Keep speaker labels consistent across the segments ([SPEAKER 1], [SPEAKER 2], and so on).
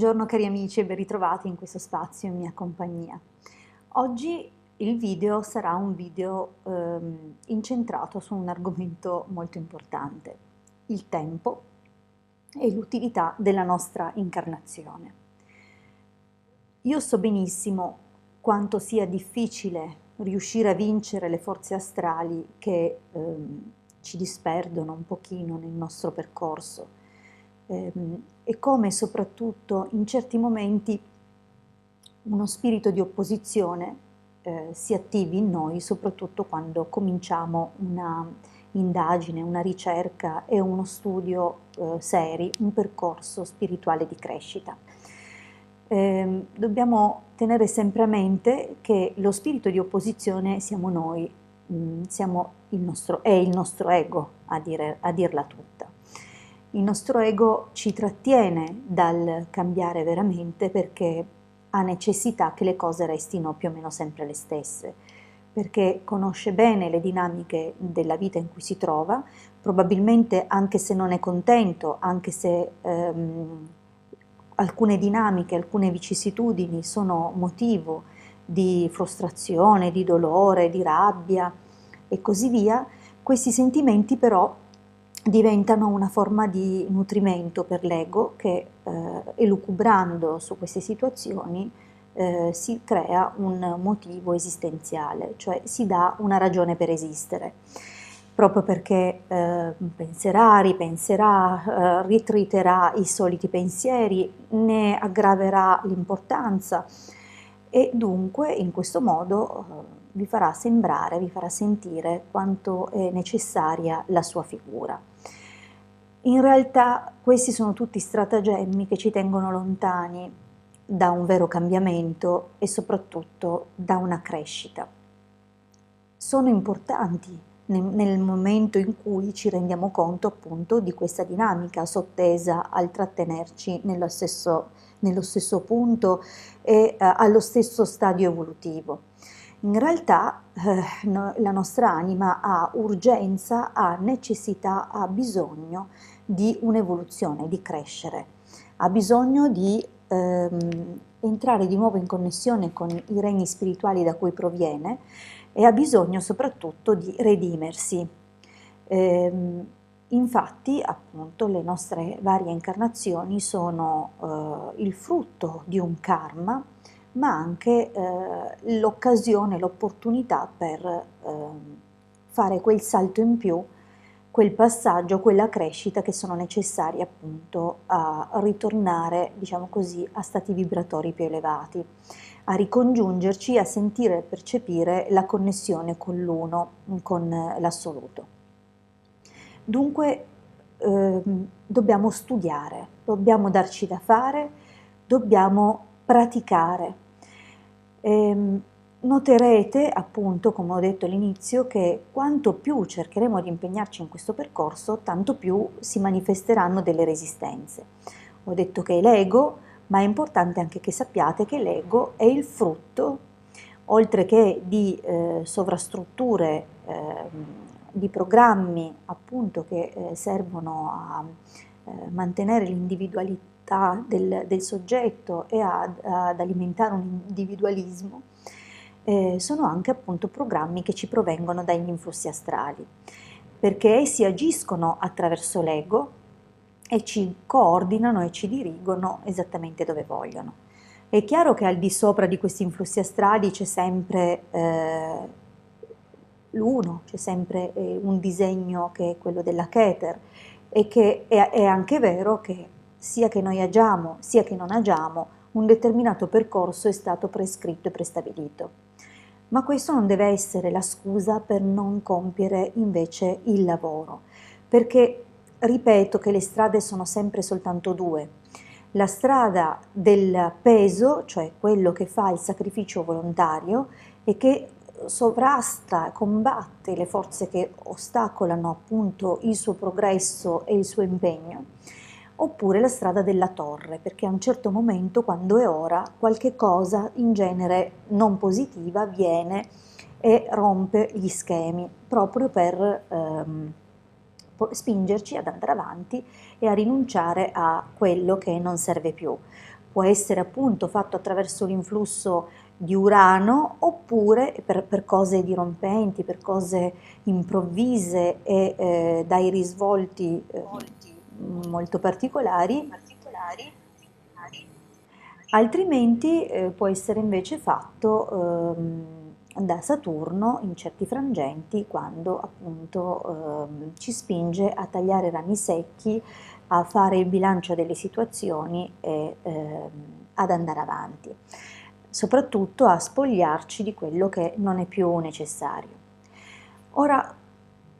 [SPEAKER 1] Buongiorno cari amici e ben ritrovati in questo spazio in mia compagnia. Oggi il video sarà un video incentrato su un argomento molto importante, il tempo e l'utilità della nostra incarnazione. Io so benissimo quanto sia difficile riuscire a vincere le forze astrali che ci disperdono un pochino nel nostro percorso. E come soprattutto in certi momenti uno spirito di opposizione si attivi in noi, soprattutto quando cominciamo una indagine, una ricerca e uno studio seri, un percorso spirituale di crescita. Dobbiamo tenere sempre a mente che lo spirito di opposizione siamo noi, è il nostro ego a dirla tutta. Il nostro ego ci trattiene dal cambiare veramente perché ha necessità che le cose restino più o meno sempre le stesse, perché conosce bene le dinamiche della vita in cui si trova, probabilmente anche se non è contento, anche se alcune dinamiche, alcune vicissitudini sono motivo di frustrazione, di dolore, di rabbia e così via, questi sentimenti però diventano una forma di nutrimento per l'ego che, elucubrando su queste situazioni, si crea un motivo esistenziale, cioè si dà una ragione per esistere, proprio perché penserà, ripenserà, ritriterà i soliti pensieri, ne aggraverà l'importanza e dunque in questo modo vi farà sembrare, vi farà sentire quanto è necessaria la sua figura. In realtà questi sono tutti stratagemmi che ci tengono lontani da un vero cambiamento e soprattutto da una crescita. Sono importanti nel momento in cui ci rendiamo conto appunto di questa dinamica sottesa al trattenerci nello stesso punto e allo stesso stadio evolutivo. In realtà la nostra anima ha urgenza, ha necessità, ha bisogno di un'evoluzione, di crescere, ha bisogno di entrare di nuovo in connessione con i regni spirituali da cui proviene e ha bisogno soprattutto di redimersi. Infatti, appunto, le nostre varie incarnazioni sono il frutto di un karma, ma anche l'occasione, l'opportunità per fare quel salto in più, quel passaggio, quella crescita che sono necessari appunto a ritornare, diciamo così, a stati vibratori più elevati, a ricongiungerci, a sentire e percepire la connessione con l'uno, con l'assoluto. Dunque dobbiamo studiare, dobbiamo darci da fare, dobbiamo praticare. Noterete appunto, come ho detto all'inizio, che quanto più cercheremo di impegnarci in questo percorso, tanto più si manifesteranno delle resistenze. Ho detto che è l'ego, ma è importante anche che sappiate che l'ego è il frutto, oltre che di sovrastrutture, di programmi appunto che servono a mantenere l'individualità del soggetto e ad alimentare un individualismo, sono anche appunto programmi che ci provengono dagli influssi astrali, perché essi agiscono attraverso l'ego e ci coordinano e ci dirigono esattamente dove vogliono. È chiaro che al di sopra di questi influssi astrali c'è sempre l'uno, c'è sempre un disegno che è quello della Keter, e che è anche vero che sia che noi agiamo sia che non agiamo, un determinato percorso è stato prescritto e prestabilito. Ma questo non deve essere la scusa per non compiere invece il lavoro, perché ripeto che le strade sono sempre soltanto due. La strada del peso, cioè quello che fa il sacrificio volontario e che sovrasta, combatte le forze che ostacolano appunto il suo progresso e il suo impegno, oppure la strada della torre, perché a un certo momento, quando è ora, qualche cosa in genere non positiva viene e rompe gli schemi, proprio per spingerci ad andare avanti e a rinunciare a quello che non serve più. può essere appunto fatto attraverso l'influsso di Urano, oppure per cose dirompenti, per cose improvvise e dai risvolti molto particolari. Altrimenti può essere invece fatto da Saturno in certi frangenti, quando appunto ci spinge a tagliare rami secchi, a fare il bilancio delle situazioni e ad andare avanti, soprattutto a spogliarci di quello che non è più necessario. Ora,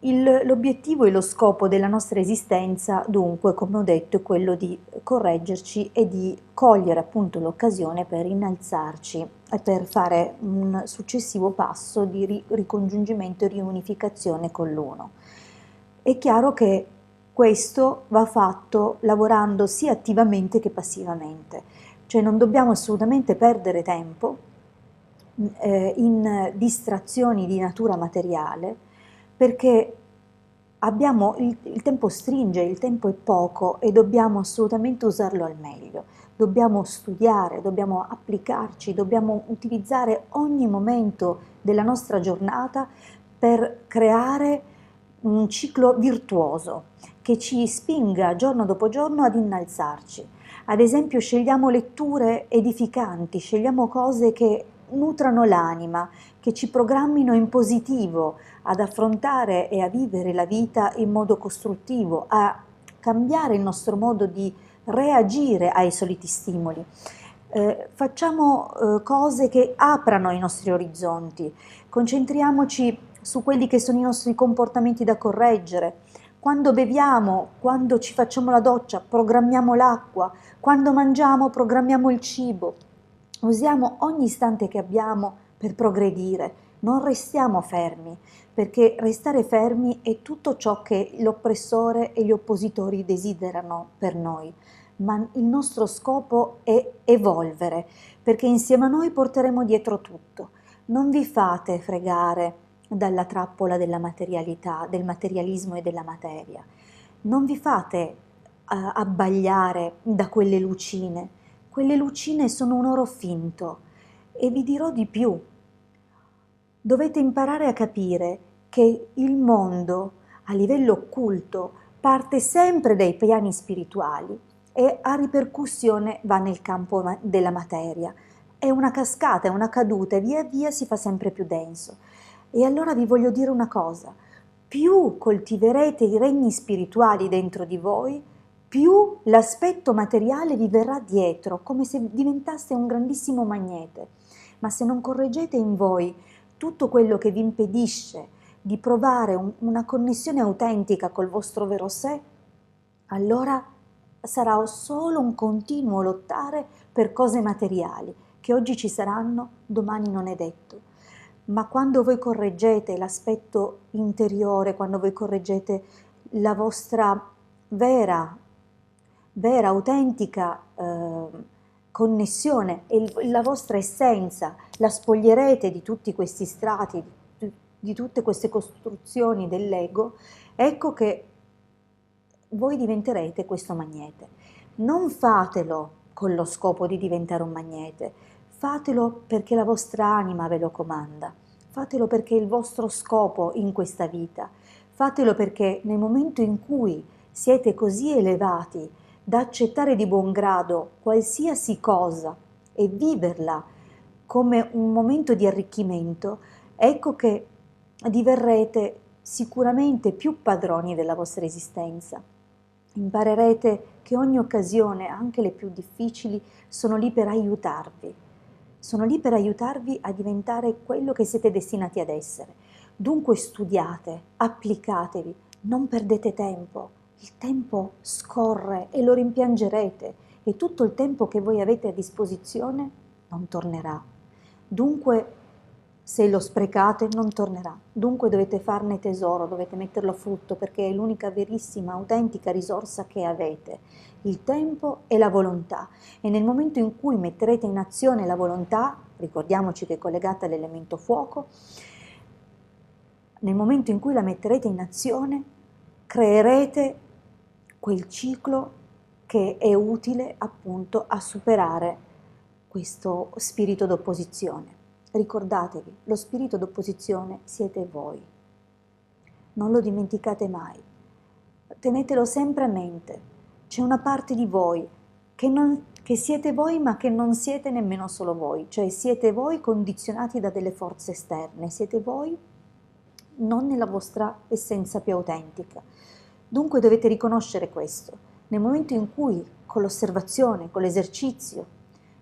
[SPEAKER 1] l'obiettivo e lo scopo della nostra esistenza, dunque, come ho detto, è quello di correggerci e di cogliere appunto l'occasione per innalzarci e per fare un successivo passo di ricongiungimento e riunificazione con l'uno. È chiaro che questo va fatto lavorando sia attivamente che passivamente, cioè non dobbiamo assolutamente perdere tempo in distrazioni di natura materiale, perché il tempo stringe, il tempo è poco e dobbiamo assolutamente usarlo al meglio. Dobbiamo studiare, dobbiamo applicarci, dobbiamo utilizzare ogni momento della nostra giornata per creare un ciclo virtuoso che ci spinga giorno dopo giorno ad innalzarci. Ad esempio, scegliamo letture edificanti, scegliamo cose che nutrano l'anima, che ci programmino in positivo ad affrontare e a vivere la vita in modo costruttivo, a cambiare il nostro modo di reagire ai soliti stimoli. Facciamo cose che aprano i nostri orizzonti, concentriamoci su quelli che sono i nostri comportamenti da correggere. Quando beviamo, quando ci facciamo la doccia, programmiamo l'acqua, quando mangiamo, programmiamo il cibo. Usiamo ogni istante che abbiamo per progredire, non restiamo fermi, perché restare fermi è tutto ciò che l'oppressore e gli oppositori desiderano per noi, ma il nostro scopo è evolvere, perché insieme a noi porteremo dietro tutto. Non vi fate fregare dalla trappola della materialità, del materialismo e della materia. Non vi fate abbagliare da quelle lucine. Quelle lucine sono un oro finto. E vi dirò di più. Dovete imparare a capire che il mondo a livello occulto parte sempre dai piani spirituali e a ripercussione va nel campo della materia. È una cascata, è una caduta e via via si fa sempre più denso. E allora vi voglio dire una cosa: più coltiverete i regni spirituali dentro di voi, più l'aspetto materiale vi verrà dietro, come se diventasse un grandissimo magnete. Ma se non correggete in voi tutto quello che vi impedisce di provare una connessione autentica col vostro vero sé, allora sarà solo un continuo lottare per cose materiali, che oggi ci saranno, domani non è detto. Ma quando voi correggete l'aspetto interiore, quando voi correggete la vostra vera, autentica connessione e la vostra essenza, la spoglierete di tutti questi strati, di tutte queste costruzioni dell'ego, ecco che voi diventerete questo magnete. Non fatelo con lo scopo di diventare un magnete, fatelo perché la vostra anima ve lo comanda, fatelo perché è il vostro scopo in questa vita, fatelo perché nel momento in cui siete così elevati da accettare di buon grado qualsiasi cosa e viverla come un momento di arricchimento, ecco che diverrete sicuramente più padroni della vostra esistenza. Imparerete che ogni occasione, anche le più difficili, sono lì per aiutarvi. Sono lì per aiutarvi a diventare quello che siete destinati ad essere. Dunque studiate, applicatevi, non perdete tempo. Il tempo scorre e lo rimpiangerete e tutto il tempo che voi avete a disposizione non tornerà. Dunque, se lo sprecate, non tornerà. Dunque dovete farne tesoro, dovete metterlo a frutto perché è l'unica verissima, autentica risorsa che avete, il tempo e la volontà. E nel momento in cui metterete in azione la volontà, ricordiamoci che è collegata all'elemento fuoco, nel momento in cui la metterete in azione, creerete quel ciclo che è utile appunto a superare questo spirito d'opposizione. Ricordatevi, lo spirito d'opposizione siete voi. Non lo dimenticate mai. Tenetelo sempre a mente. C'è una parte di voi che siete voi, ma che non siete nemmeno solo voi, cioè siete voi condizionati da delle forze esterne, siete voi non nella vostra essenza più autentica. Dunque dovete riconoscere questo. Nel momento in cui, con l'osservazione, con l'esercizio,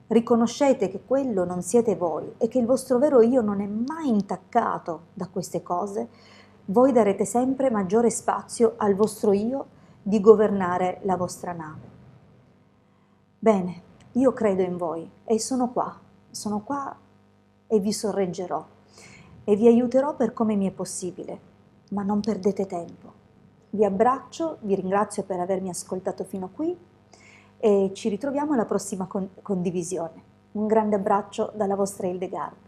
[SPEAKER 1] riconoscete che quello non siete voi e che il vostro vero io non è mai intaccato da queste cose, voi darete sempre maggiore spazio al vostro io di governare la vostra nave. Bene, io credo in voi e sono qua e vi sorreggerò e vi aiuterò per come mi è possibile, ma non perdete tempo. Vi abbraccio, vi ringrazio per avermi ascoltato fino a qui e ci ritroviamo alla prossima condivisione. Un grande abbraccio dalla vostra Hildegard.